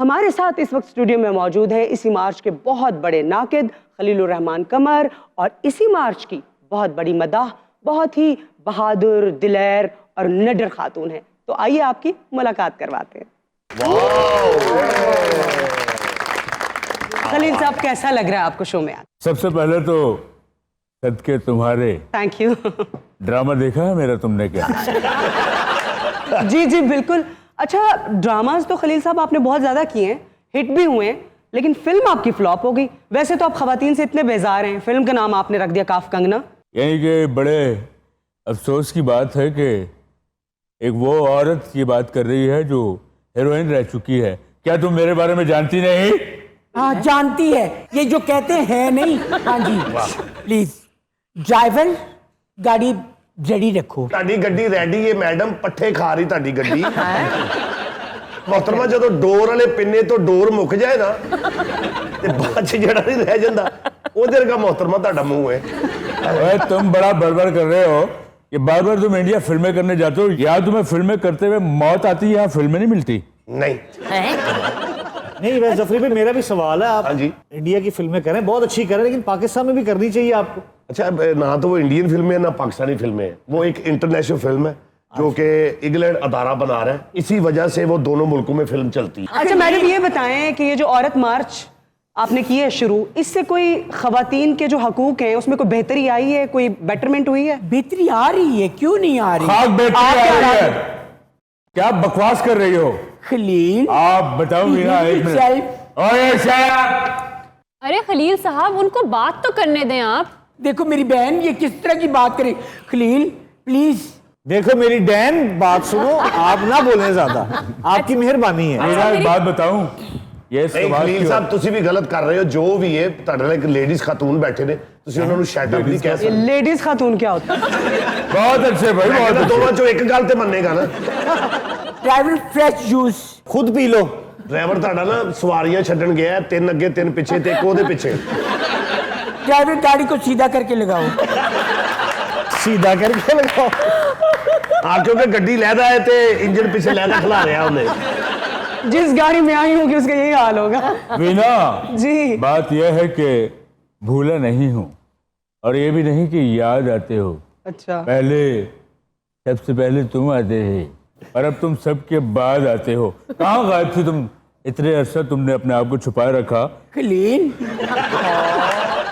हमारे साथ इस वक्त स्टूडियो में मौजूद है इसी मार्च के बहुत बड़े नाकिद खलीलुर रहमान कमर, और इसी मार्च की बहुत बड़ी मदाह बहुत ही बहादुर, दिलेर और निडर खातून है। तो आइए आपकी मुलाकात करवाते हैं। खलील साहब, कैसा लग रहा है आपको शो में आज? सबसे पहले तो सदके तुम्हारे। Thank you. ड्रामा देखा है मेरा तुमने क्या? जी जी बिल्कुल। अच्छा, ड्रामाज तो खलील साहब आपने बहुत ज्यादा किए हैं, हिट भी हुए हैं, लेकिन फिल्म आपकी फ्लॉप हो गई। वैसे तो आप खवातीन से इतने बेजार हैं, फिल्म का नाम आपने रख दिया काफ कंगना। यानी कि बड़े अफसोस की बात है कि एक वो औरत ये बात कर रही है जो हीरोइन रह चुकी है। क्या तुम मेरे बारे में जानती नहीं? हाँ जानती है, ये जो कहते हैं नहीं। हाँ जी प्लीज ड्राइवर गाड़ी रेडी रखो। ਤੁਹਾਡੀ ਗੱਡੀ ਰੈਡੀ ਹੈ ਮੈਡਮ, ਪੱਠੇ ਖਾ ਰਹੀ ਤੁਹਾਡੀ ਗੱਡੀ। मोहतरमा ਜਦੋਂ ਡੋਰ ਵਾਲੇ ਪਿੰਨੇ ਤੋਂ ਡੋਰ ਮੁੱਕ ਜਾਏ ਨਾ ਤੇ ਬਾਅਦ ਚ ਜਿਹੜਾ ਨਹੀਂ ਰਹਿ ਜਾਂਦਾ ਉਹਦੇ ਵਰਗਾ मोहतरमा ਤੁਹਾਡਾ ਮੂੰਹ है। अरे तुम बड़ा बड़बड़ कर रहे हो कि बार बार तुम इंडिया फिल्में करने जाते हो, या तुम्हें फिल्में करते हुए मौत आती है, यहाँ फिल्में नहीं मिलती। नहीं नहीं वैसे जफरी भाई मेरा भी सवाल है, आप हाँ जी। इंडिया की फिल्में करें, बहुत अच्छी करें, लेकिन पाकिस्तान में भी करनी चाहिए आपको। अच्छा, ना तो वो इंडियन फिल्म है ना पाकिस्तानी फिल्में है, वो एक इंटरनेशनल फिल्म है जो कि इंग्लैंड अदारा बना रहा है, इसी वजह से वो दोनों मुल्कों में फिल्म चलती है। अच्छा मैडम, ये बताएं कि ये जो औरत मार्च आपने की है शुरू, इससे कोई खवातीन के जो हकूक हैं उसमें कोई बेहतरी आई है, कोई बेटरमेंट हुई है? बेहतरी आ रही है, क्यों नहीं आ रही? खाक बेहतरी आ रही है। क्या बकवास कर रही हो खलील आप? बताओ मीना, एक मिनट। ओए शाया। अरे खलील साहब, उनको बात तो करने दें आप। देखो मेरी बहन ये किस तरह की बात करे। खलील प्लीज देखो मेरी डैन, बात सुनो, आप ना बोलें ज्यादा, आपकी मेहरबानी है। मेरा एक बात बताऊं, ये सवाल खलील साहब ਤੁਸੀਂ ਵੀ ਗਲਤ ਕਰ ਰਹੇ ਹੋ। ਜੋ ਵੀ ਹੈ ਤੁਹਾਡੇ ਨਾਲ ਇੱਕ ਲੇਡੀਜ਼ ਖਾਤੂਨ ਬੈਠੇ ਨੇ, ਤੁਸੀਂ ਉਹਨਾਂ ਨੂੰ ਸ਼ੈਡੋ ਨਹੀਂ ਕਹਿ ਸਕਦੇ। लेडीज खातून क्या होता है? बहुत अच्छे भाई, बहुत अच्छे। ਦੋਵਾਂ ਚੋਂ ਇੱਕ ਗੱਲ ਤੇ ਮੰਨੇਗਾ ਨਾ। ड्राइवर फ्रेश जूस खुद पी लो। ਡਰਾਈਵਰ ਤੁਹਾਡਾ ਨਾ ਸਵਾਰੀਆਂ ਛੱਡਣ ਗਿਆ, ਤਿੰਨ ਅੱਗੇ ਤਿੰਨ ਪਿੱਛੇ ਤੇ ਇੱਕ ਉਹਦੇ ਪਿੱਛੇ। ड्राइवर गाड़ी को सीधा करके लगाओ। सीधा करके लगाओ। हाँ, क्योंकि गड्डी लहदा है ते इंजन पीछे लहदा खिला रहा है उन्हें। जिस गाड़ी में आई होगी उसका यही हाल होगा। मीना जी बात यह है कि भूला नहीं हूं, और ये भी नहीं कि याद आते हो। अच्छा, पहले सबसे पहले तुम आते थे, और अब तुम सबके बाद आते हो। कहाँ गायब थी तुम? इतने अरसा तुमने अपने आप को छुपाए रखा। खलील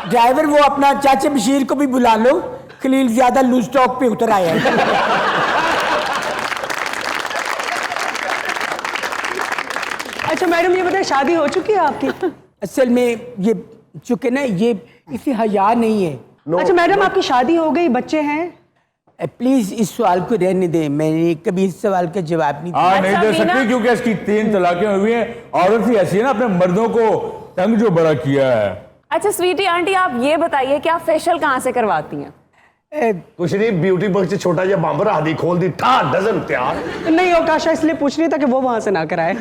ड्राइवर वो अपना चाचा बशीर को भी बुला लो, खलील ज्यादा लूज स्टॉक पे उतर आया है। अच्छा मैडम, ये बताए शादी हो चुकी है आपकी? असल में ये चूंकि ना ये इसे हया नहीं है। अच्छा मैडम, आपकी शादी हो गई, बच्चे हैं? प्लीज इस सवाल को रहने दें, मैंने कभी इस सवाल का जवाब नहीं दिया। हाँ नहीं दे सकती, क्योंकि इसकी 3 तलाकें हुई हैं। औरत ही ऐसी है ना, अपने मर्दों को तंग जो बड़ा किया है। अच्छा स्वीटी आंटी, आप ये बताइए कि आप फेशियल कहाँ से करवाती हैं? कुछ नहीं, ब्यूटी बॉक्स से छोटा जा बम्ब रहा दी, खोल दी, ठा डजन तैयार। नहीं अवकाशा, इसलिए पूछ रही था कि वो वहां से ना कराए।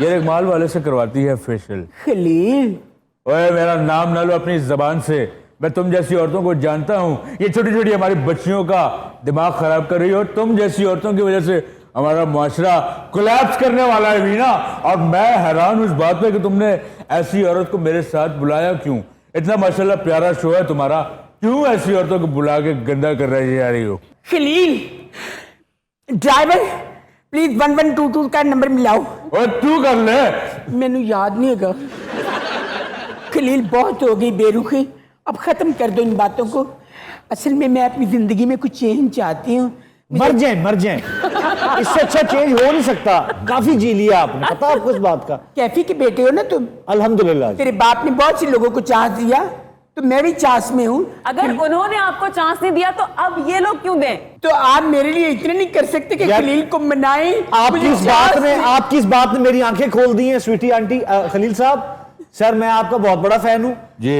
ये एक माल वाले से करवाती है फेशियल। खलील ओए मेरा नाम ना लो अपनी जबान से, मैं तुम जैसी औरतों को जानता हूँ। ये छोटी छोटी हमारी बच्चियों का दिमाग खराब कर रही हो। तुम जैसी औरतों की वजह से हमारा मुआशरा कोलैप्स करने वाला है वीना, और मैं हैरान हूँ इस बात पे कि तुमने ऐसी औरत को मेरे साथ बुलाया क्यों? इतना माशाल्लाह प्यारा शो है तुम्हारा, क्यों ऐसी औरतों को बुला के गंदा कर रही जा रही हो? खलील ड्राइवर प्लीज 1122 का नंबर मिलाओ। और तू कर ले। मैनू याद नहीं होगा। खलील बहुत हो गई बेरुखी, अब खत्म कर दो इन बातों को। असल में मैं अपनी जिंदगी में कुछ चेंज चाहती हूँ। मर जाए इससे अच्छा चेंज हो नहीं सकता। काफी जी लिया आपने, पता आपको इस बात का? कैफी के बेटे हो ना तुम? अल्हम्दुलिल्लाह। तेरे बाप ने बहुत से लोगों को चांस दिया, तो मैं भी चांस में हूँ। अगर उन्होंने आपको चांस नहीं दिया तो अब ये लोग क्यों दें? तो आप मेरे लिए इतने नहीं कर सकते कि खलील को मनाएं? आपकी इस बात ने मेरी आंखें खोल दी हैं स्वीटी आंटी। खलील साहब, सर मैं आपका बहुत बड़ा फैन हूँ,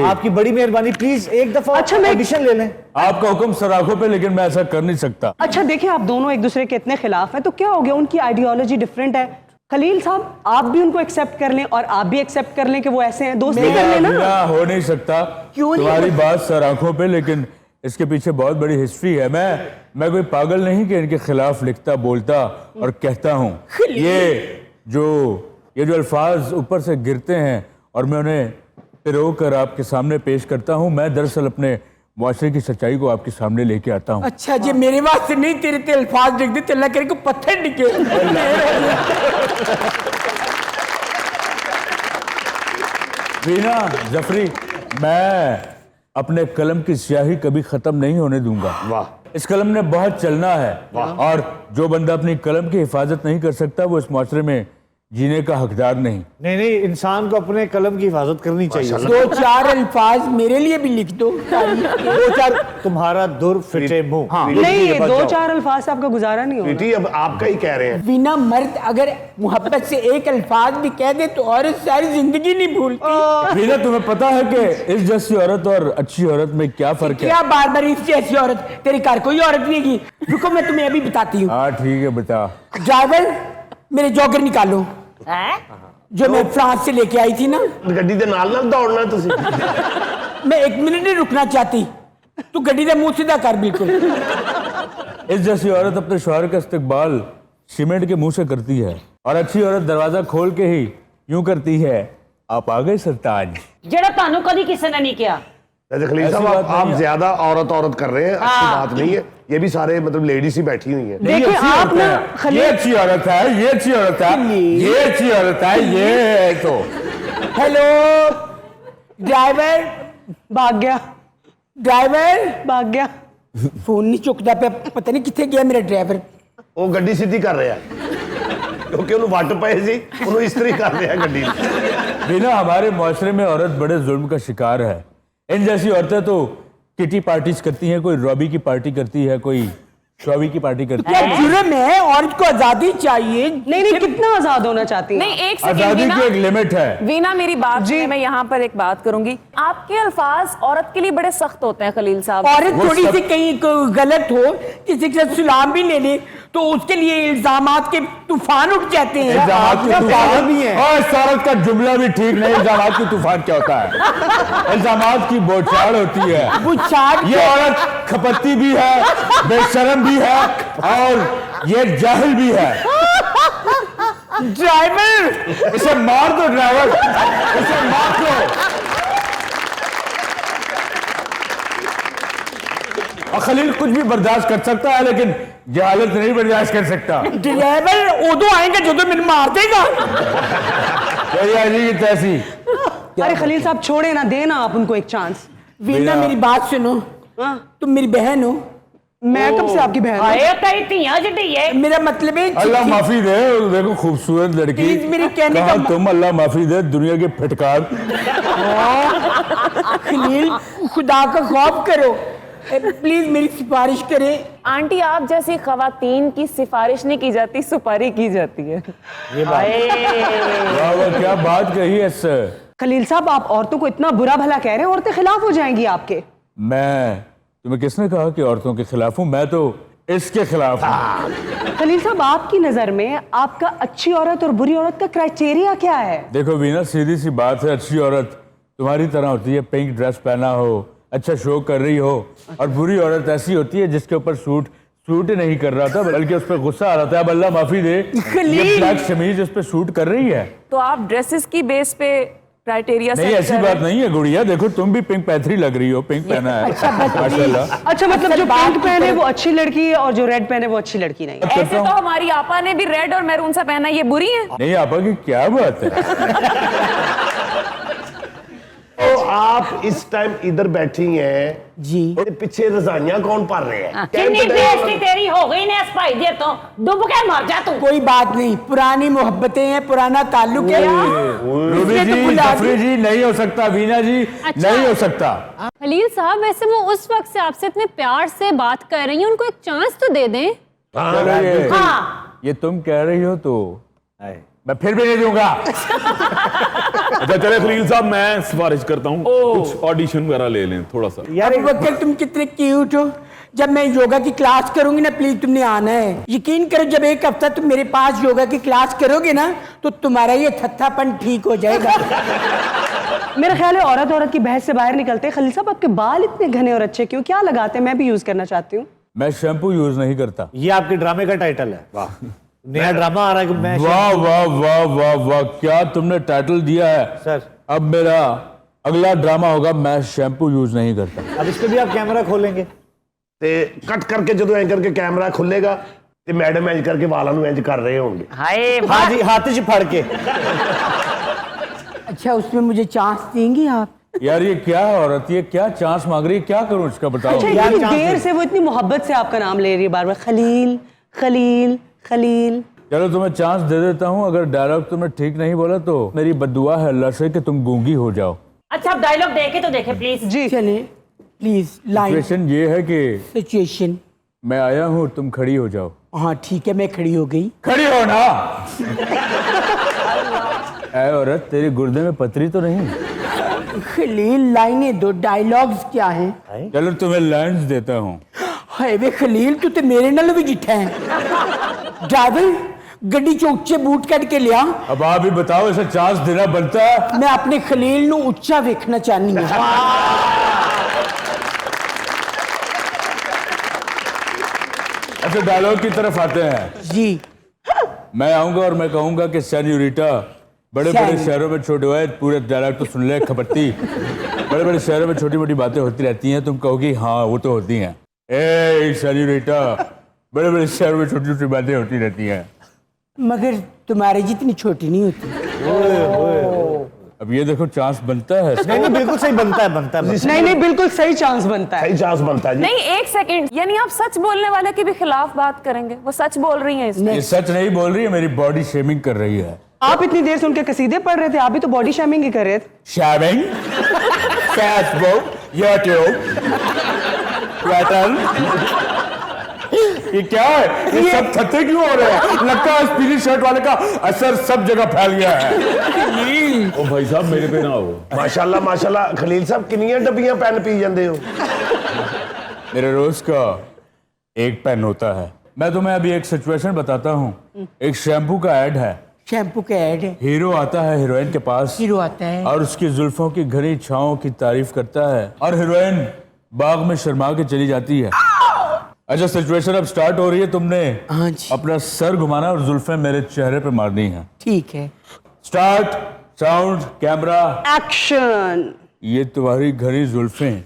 आपकी बड़ी मेहरबानी, प्लीज एक दफा अच्छा, ऑडिशन ले लें। आपका हुक्म सराखों पे, लेकिन मैं ऐसा कर नहीं सकता। अच्छा देखिए, आप दोनों एक दूसरे के इतने खिलाफ हैं तो क्या हो गया? उनकी आइडियोलॉजी डिफरेंट है। खलील साहब, आप भी उनको एक्सेप्ट कर लें और आप भी एक्सेप्ट कर लें कि वो ऐसे हैं, दोस्ती कर लें ना। हो नहीं सकता। क्यों नहीं? तुम्हारी बात सराखों पे, लेकिन इसके पीछे बहुत बड़ी हिस्ट्री है। मैं कोई पागल नहीं कि इनके खिलाफ लिखता, बोलता और कहता हूँ। ये जो ये जो अल्फाज ऊपर से गिरते हैं और मैं उन्हें पिरो कर आपके सामने पेश करता हूँ, मैं दरअसल अपने मुआशरे की सच्चाई को आपके सामने लेके आता हूँ। अच्छा जी, मेरे वास्ते नहीं, तेरे ते अल्फाज लिख दे, ते अल्लाह करे को पत्थर निके। वीना जफरी, मैं अपने कलम की स्याही कभी खत्म नहीं होने दूंगा। वाह। इस कलम ने बहुत चलना है और जो बंदा अपनी कलम की हिफाजत नहीं कर सकता वो इस मुआशरे में जीने का हकदार नहीं। नहीं, इंसान को अपने कलम की हिफाजत करनी चाहिए। 2-4 अल्फाज मेरे लिए भी लिख दो। 2-4 तुम्हारा दुर फिटे मुंह। हाँ, नहीं, ये 2-4 अल्फाज से आपका गुजारा नहीं होगा। स्वीटी अब आपका ही कह रहे हैं। बिना मर्द अगर मोहब्बत से एक अल्फाज भी कह दे तो औरत सारी जिंदगी नहीं भूलती। वीना, तुम्हें पता है कि इस जैसी औरत और अच्छी औरत में क्या फर्क है? क्या बार बार इस जैसी औरत? तेरे घर कोई औरत नहीं है। रुको, मैं तुम्हें अभी बताती हूँ। हाँ ठीक है, बता। ड्राइवर, मेरे जॉगर निकालो जो मैं फ्रांस से लेके आई थी ना। गड्डी दे नाल नाल दौड़ना तुसी। मैं 1 मिनट नहीं रुकना चाहती। तू गड्डी का मुंह सीधा कर बिल्कुल। इस जैसी औरत अपने शौहर का इस्तकबाल सीमेंट के मुंह से करती है और अच्छी औरत दरवाजा खोल के ही यूं करती है, आप आ गए सरताज। जेड़ा तानू कदी किसी ने नहीं किया। वैसे खलील ऐसी साहब बात आप नहीं है। ज्यादा औरत कर रहे हैं, अच्छी बात नहीं है। ये भी सारे मतलब लेडीज ही बैठी हुई हैं। नहीं, देखिए, अच्छी आप औरत ना है। खलील- ये अच्छी औरत है, ये अच्छी औरत है, ये अच्छी औरत है, ये है तो। हेलो ड्राइवर, भाग गया, ड्राइवर भाग गया। फोन नहीं चुकता पे, पता नहीं कितने गया मेरा ड्राइवर। वो गड्डी सीधी कर रहे हैं क्योंकि उन्होंने वट पाए सी, उन्होंने इस्त्री कर रहे हैं गड्डी। बिना हमारे मुआशरे में औरत बड़े जुल्म का शिकार है। इन जैसी औरतें तो किटी पार्टीज करती हैं, कोई रॉबी की पार्टी करती है, कोई शॉबी की पार्टी करती क्या है। जुर्म है? औरत को आजादी चाहिए। नहीं, कितना आजाद होना चाहती हैं? नहीं, एक सेकंड आजादी वीना, की एक लिमिट है। वीना मेरी बात सुनिए, मैं यहाँ पर एक बात करूंगी। आपके अल्फाज औरत के लिए बड़े सख्त होते हैं खलील साहब। औरत वो थोड़ी सब- सी कहीं गलत हो, किसी के साथ सलाम भी ले ले तो उसके लिए इल्जामात के तूफान उठ जाते हैं। इल्जामात की आपका तूफान पागल भी है। और इस औरत का जुमला भी ठीक नहीं। इल्जामात की तूफान क्या होता है? इल्जामात की बौछार होती है। वो चार ये औरत खपत्ती भी है, बेशरम भी है और ये जाहिल भी है। ड्राइवर, इसे मार दो ड्राइवर, इसे मार दो। और खलील कुछ भी बर्दाश्त कर सकता है लेकिन जहालत नहीं बर्दाश्त कर सकता। ड्राइवर उदो आएगा जो तो मैंने मार देगा। जी तैसी। अरे खलील साहब छोड़े ना, देना आप उनको एक चांस। वीना मेरी बात सुनो, हाँ, तुम मेरी बहन हो। मैं कब से आपकी बहन हूं? आए तेरी तियां जटी है। मेरा मतलब है अल्लाह माफी दे। देखो खूबसूरत लड़की, प्लीज मेरे कहने का कहा तुम अल्लाह माफी दे, दुनिया के फटकार। खलील, खुदा का खौफ करो, प्लीज मेरी सिफारिश करें। आंटी, आप जैसी खवातीन की सिफारिश नहीं की जाती, सुपारी की जाती है। वाह वाह, क्या बात कही है सर। खलील साहब, आप औरतों को इतना बुरा भला कह रहे हैं, औरतें खिलाफ हो जाएंगी आपके। मैं तुम्हें किसने कहा कि औरतों के खिलाफ हूं? मैं तो इसके खिलाफ हूं। खलील साहब, आपकी नजर में आपका अच्छी औरत और बुरी औरत का क्राइटेरिया क्या है? देखो वीना, सीधी सी बात है, अच्छी औरत तुम्हारी तरह होती है, पिंक ड्रेस पहना हो, अच्छा शो कर रही हो, और बुरी औरत ऐसी होती है जिसके ऊपर सूट ही नहीं कर रहा था बल्कि उस पर गुस्सा आ रहा था। अब अल्लाह माफी दे, ये ब्लैक शमीज उस पर सूट कर रही है। तो आप ड्रेसेस की बेस पे क्राइटेरिया नहीं, सेट ऐसी कर बात रहे हैं। नहीं है गुड़िया। देखो तुम भी पिंक पैथरी लग रही हो, पिंक पहना है माशाल्लाह। अच्छा, मतलब जो पिंक पहने वो अच्छी लड़की है और जो रेड पहने वो अच्छी लड़की नहीं है। ऐसे तो हमारी आपा ने भी रेड और मैरून सा पहना, ये बुरी है? नहीं आपा की क्या बात है। तो आप इस टाइम इधर बैठी हैं जी, और पीछे रजाइयां कौन पा रहे हैं? कितनी बेइज्जती तेरी हो गई ने इस भाई दे तो डूब के मर जा तू। कोई बात नहीं, पुरानी मोहब्बतें हैं, पुराना ताल्लुक है। रूबी इसलिए तो जी, बुला जफरी जी, नहीं हो सकता। वीना जी, नहीं हो सकता। खलील साहब, वैसे वो उस वक्त से आपसे इतने प्यार से बात कर रही हैं, उनको एक चांस तो दे दें। चलो ये तुम कह रही हो तो मैं फिर भी नहीं दूंगा। अच्छा चले खलील साहब, मैं सिफारिश करता हूँ कुछ ऑडिशन वगैरह ले लें थोड़ा सा। अबू बकर, तुम कितने क्यूट हो। जब मैं योगा की क्लास करूंगी ना, प्लीज तुमने आना है। यकीन करो, जब एक हफ्ता तुम मेरे पास योगा की क्लास करोगे ना तो तुम्हारा ये थत्थापन ठीक हो जाएगा। मेरा ख्याल है औरत की बहस से बाहर निकलते हैं। खलील साहब, आपके बाल इतने घने और अच्छे क्यों? क्या लगाते हैं? मैं भी यूज करना चाहती हूँ। मैं शैम्पू यूज नहीं करता। ये आपके ड्रामे का टाइटल है। वाह। नया ड्रामा आ रहा है कि मैं वाह वाह वाह वाह वाह, क्या तुमने टाइटल दिया है सर। अब मेरा अगला ड्रामा होगा मैं शैम्पू यूज नहीं करता। अब इस पे भी आप कैमरा खोलेंगे? ਤੇ ਕੱਟ ਕਰਕੇ ਜਦੋਂ ਐਂ ਕਰਕੇ ਕੈਮਰਾ ਖੁੱਲੇਗਾ ਤੇ ਮੈਡਮ ਇੰਜ ਕਰਕੇ ਵਾਲਾਂ ਨੂੰ ਇੰਜ ਕਰ ਰਹੇ ਹੋਣਗੇ। हाय हाँ जी, हाथ से फड़ के। अच्छा उसमें मुझे चांस देंगी आप? यार ये क्या है औरत, ये क्या चांस मांग रही है, क्या करूं इसका बताओ। अच्छा यार, इतनी चांस देर दे। से वो इतनी मोहब्बत से आपका नाम ले रही है बार बार, खलील खलील खलील। चलो तुम्हें चांस दे देता हूँ, अगर डायलॉग तुमने ठीक नहीं बोला तो मेरी बद्दुआ है अल्लाह से कि तुम गूंगी हो जाओ। अच्छा आप डायलॉग देखे तो देखे प्लीज। जी चले प्लीज लाइन सिचुएशन ये है कि सिचुएशन। मैं आया हूँ, तुम खड़ी हो जाओ। हाँ ठीक है, मैं खड़ी हो गई। खड़ी हो ना। ऐ औरत, तेरी गुर्दे में पथरी तो नहीं? खलील लाइनें दो, डायलॉग्स क्या हैं? चलो तुम्हें लाइन्स देता हूँ। हाय वे खलील तू तो मेरे नाल भी जिठा है। ड्राइवर गड्डी चो उच्चे बूट कट के लिया। अब आप ही बताओ, इसे चांस देना बनता है? मैं अपने खलील नु उच्चा देखना चाहनी हूँ। अच्छा डायलॉग की तरफ आते हैं। जी मैं आऊंगा और मैं कहूंगा कि सेन्यूरिटा, बड़े बड़े सैन्यू- शहरों में छोटे हुए, पूरे डायलॉग तो सुन ले खपत्ती। बड़े बड़े शहरों में छोटी मोटी बातें होती रहती हैं, तुम कहोगी हाँ वो तो होती हैं। ए सेन्यूरिटा, बड़े बड़े शहरों में छोटी छोटी बातें होती रहती हैं। मगर तुम्हारे जितनी छोटी नहीं होती। अब ये देखो चांस बनता है। नहीं नहीं, बिल्कुल सही बनता है, बनता है। नहीं नहीं बिल्कुल सही चांस बनता है। सही चांस बनता है जी। नहीं एक सेकंड, यानी आप सच बोलने वाले के भी खिलाफ बात करेंगे? वो सच बोल रही हैं इसमें। ये सच नहीं बोल रही है, मेरी बॉडी शेमिंग कर रही है। आप इतनी देर से उनके कसीदे पढ़ रहे थे, आप भी तो बॉडी शेमिंग ही कर रहे थे। शेमिंग, फेसबुक, यूट्यूब, ट्विटर, ये क्या है? ये सब थत्ते क्यों हो रहे हैं? लगता है इस पीली शर्ट वाले का असर सब जगह फैल गया है। ओ भाई साहब मेरे पे ना हो। माशाल्लाह माशाल्लाह खलील साहब कितनियां डब्बियां पेन पी जाते हो? मेरे रोज का एक पेन होता है। मैं तुम्हें अभी एक सिचुएशन बताता हूँ। एक शैम्पू का ऐड है, शैम्पू का ऐड है। हीरो आता है हीरोइन के पास हीरो आता है और उसकी जुल्फों की घनी छाओं की तारीफ करता है और हीरोइन बाग में शर्मा के चली जाती है। अच्छा सिचुएशन अब स्टार्ट हो रही है, तुमने हाँ जी अपना सर घुमाना और जुल्फें मेरे चेहरे पे मारनी है। ठीक है। Start, sound, camera, action. ये तुम्हारी घनी जुल्फें,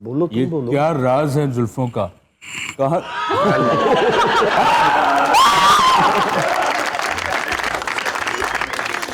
बोलो ये तुम बोलो। क्या राज है जुल्फों का? कहा